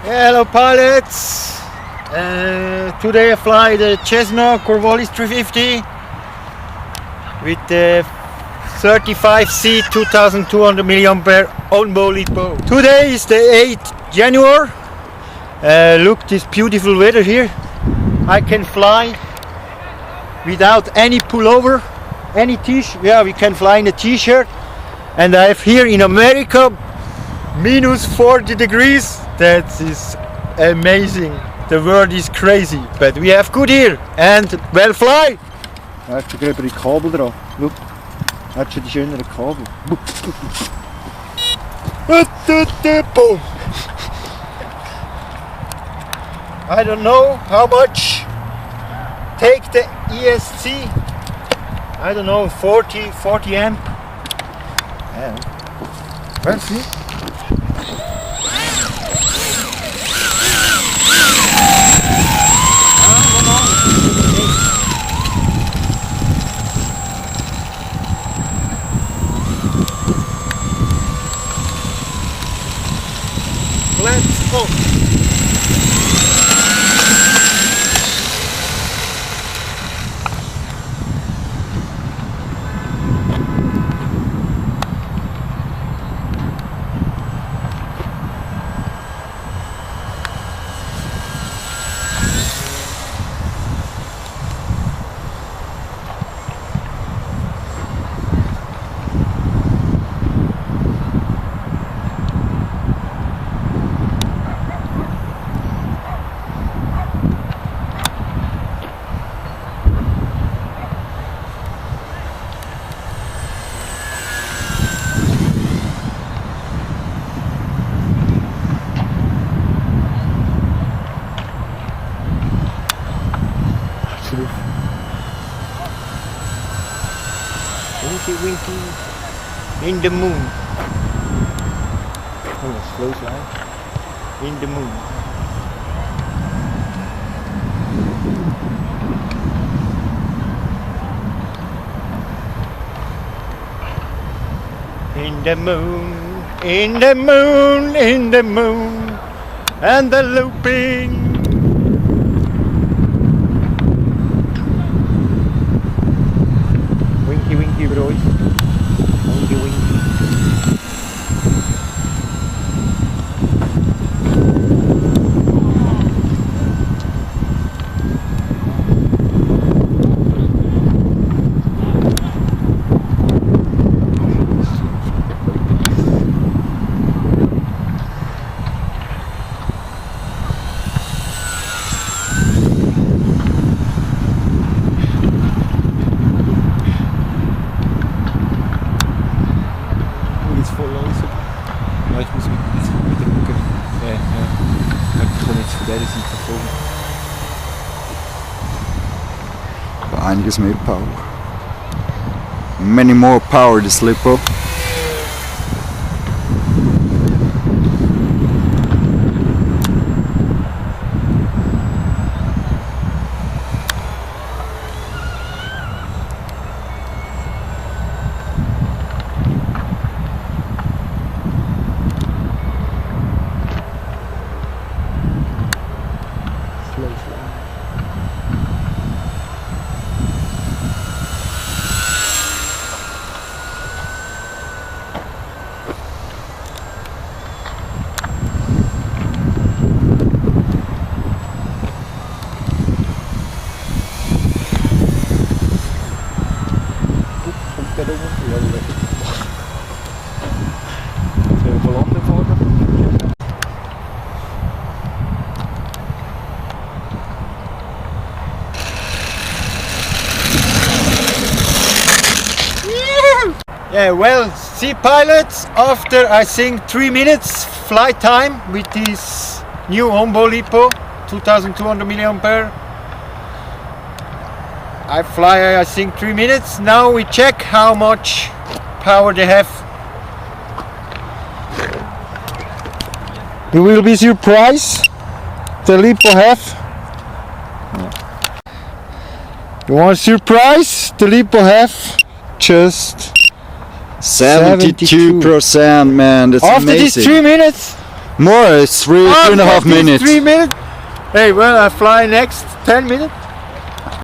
Hello pilots! Today I fly the Cessna 350 with the 35C 2200 mAh ONBO Lipo. Today is the 8th January. Look this beautiful weather here. I can fly without any pullover, any t-shirt. Yeah, we can fly in a t-shirt. And I have here in America minus 40 degrees. That is amazing. The world is crazy, but we have good here and well fly. Er hat schon über die Kabel dran. Look, er hat schon die schöneren Kabel. Boom. I don't know how much take the ESC. I don't know, 40 amp. Yeah. Well, see. Let's go. Winky in the moon. Oh, slow slide. In the moon. In the moon, in the moon, in the moon, and the looping. Winky boys. Winky. Einiges mehr Power. Many more power this Lipo. Yeah, well, see pilots, after I think 3 minutes flight time with this new ONBO Lipo 2200 mAh. I fly I think 3 minutes. Now we check how much power they have. You will be surprised the Lipo have. You want surprise? The Lipo have just 72%, man, that's after amazing. these 3 minutes, More, it's three and a half minutes. 3 minutes. Hey, well, I fly next 10 minutes.